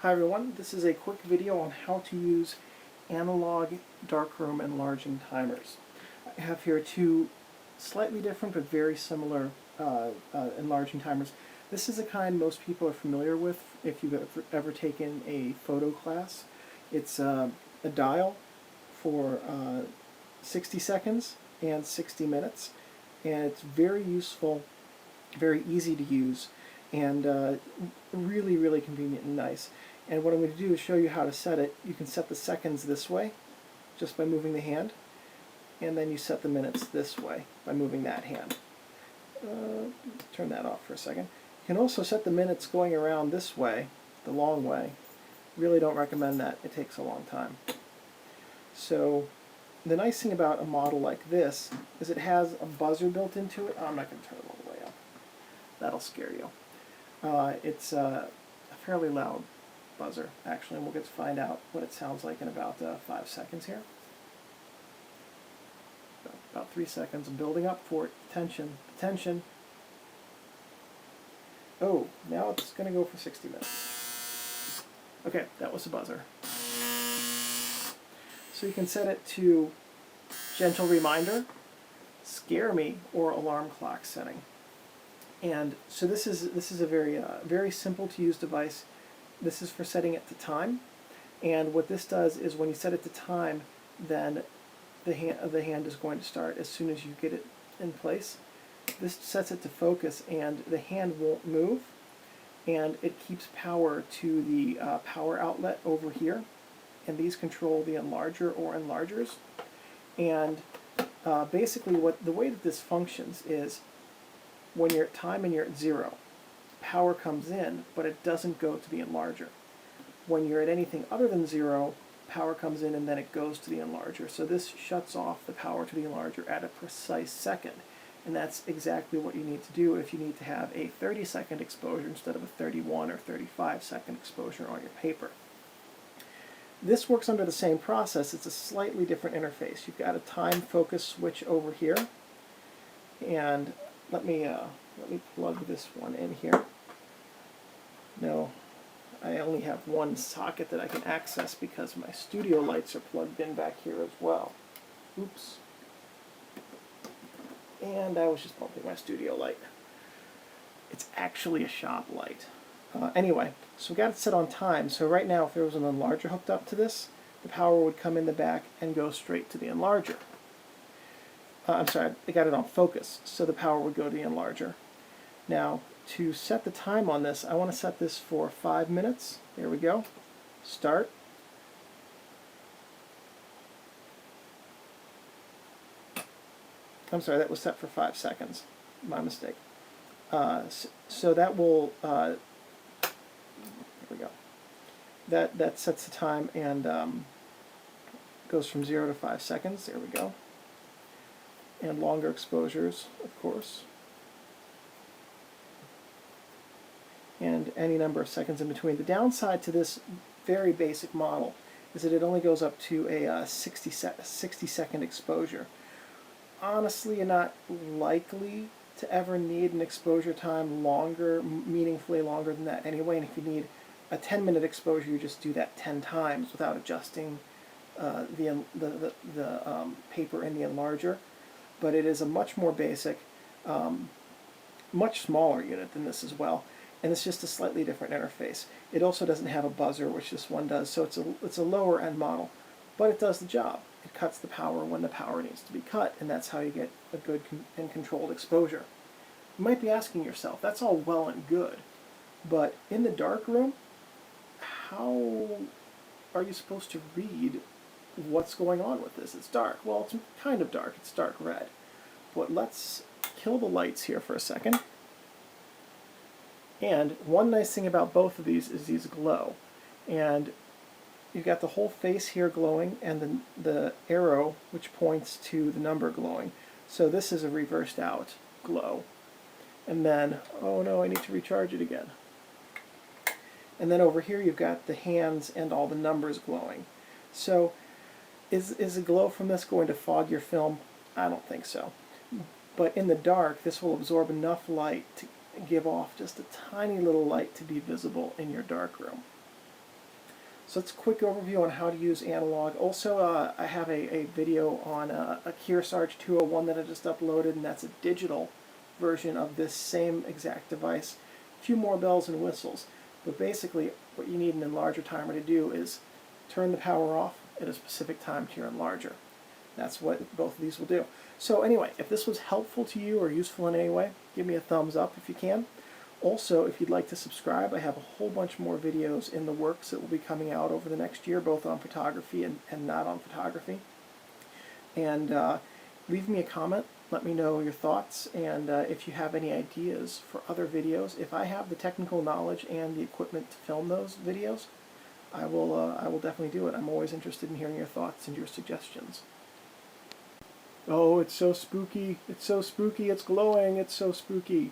Hi everyone, this is a quick video on how to use analog darkroom enlarging timers. I have here two slightly different but very similar enlarging timers. This is a kind most people are familiar with if you've ever taken a photo class. It's a dial for 60 seconds and 60 minutes, and it's very useful, very easy to use, and really convenient and nice. And what I'm going to do is show you how to set it. You can set the seconds this way just by moving the hand, and then you set the minutes this way by moving that hand. Turn that off for a second. You can also set the minutes going around this way, the long way. Really don't recommend that. It takes a long time. So the nice thing about a model like this is it has a buzzer built into it. Oh, I'm not going to turn it all the way up. That'll scare you. It's a fairly loud buzzer, actually, and we'll get to find out what it sounds like in about 5 seconds here. About 3 seconds. I'm building up for it. Attention. Oh, now it's going to go for 60 minutes. Okay, that was the buzzer. So you can set it to gentle reminder, scare me, or alarm clock setting. And so this is a very simple to use device. This is for setting it to time, and what this does is when you set it to time, then the hand is going to start as soon as you get it in place. This sets it to focus, and the hand won't move, and it keeps power to the power outlet over here, and these control the enlarger or enlargers. And basically the way that this functions is when you're at time and you're at 0, power comes in, but it doesn't go to the enlarger. When you're at anything other than 0, power comes in and then it goes to the enlarger. So this shuts off the power to the enlarger at a precise second. And that's exactly what you need to do if you need to have a 30-second exposure instead of a 31 or 35-second exposure on your paper. This works under the same process. It's a slightly different interface. You've got a time focus switch over here, and let me plug this one in here. No, I only have one socket that I can access because my studio lights are plugged in back here as well. Oops. And I was just bumping my studio light. It's actually a shop light. Anyway, so we got it set on time. So right now, if there was an enlarger hooked up to this, the power would come in the back and go straight to the enlarger. I'm sorry, I got it on focus, so the power would go to the enlarger. Now, to set the time on this, I want to set this for 5 minutes. There we go. Start. I'm sorry, that was set for 5 seconds. My mistake. So that will, there we go. That sets the time and goes from 0 to 5 seconds. There we go. And longer exposures, of course. And any number of seconds in between. The downside to this very basic model is that it only goes up to a 60-second exposure. Honestly, you're not likely to ever need an exposure time meaningfully longer than that anyway, and if you need a 10-minute exposure, you just do that 10 times without adjusting the paper in the enlarger. But it is a much more basic, much smaller unit than this as well, and it's just a slightly different interface. It also doesn't have a buzzer, which this one does, so it's a lower end model, but it does the job. It cuts the power when the power needs to be cut, and that's how you get a good and controlled exposure. You might be asking yourself, that's all well and good, but in the darkroom, how are you supposed to read what's going on with this? It's dark. Well, it's kind of dark. It's dark red. But let's kill the lights here for a second. And one nice thing about both of these is these glow. And you've got the whole face here glowing and the arrow which points to the number glowing. So this is a reversed out glow. And then, oh no, I need to recharge it again. And then over here you've got the hands and all the numbers glowing. So is the glow from this going to fog your film? I don't think so. But in the dark, this will absorb enough light to give off just a tiny little light to be visible in your darkroom. So that's a quick overview on how to use analog. Also, I have a video on a Kearsarge 201 that I just uploaded, and that's a digital version of this same exact device. A few more bells and whistles. But basically, what you need an enlarger timer to do is turn the power off at a specific time to your enlarger. That's what both of these will do. So anyway, if this was helpful to you or useful in any way, give me a thumbs up if you can. Also, if you'd like to subscribe, I have a whole bunch more videos in the works that will be coming out over the next year, both on photography and not on photography. And leave me a comment. Let me know your thoughts, and if you have any ideas for other videos. If I have the technical knowledge and the equipment to film those videos, I will definitely do it. I'm always interested in hearing your thoughts and your suggestions. Oh, it's so spooky. It's so spooky. It's glowing. It's so spooky.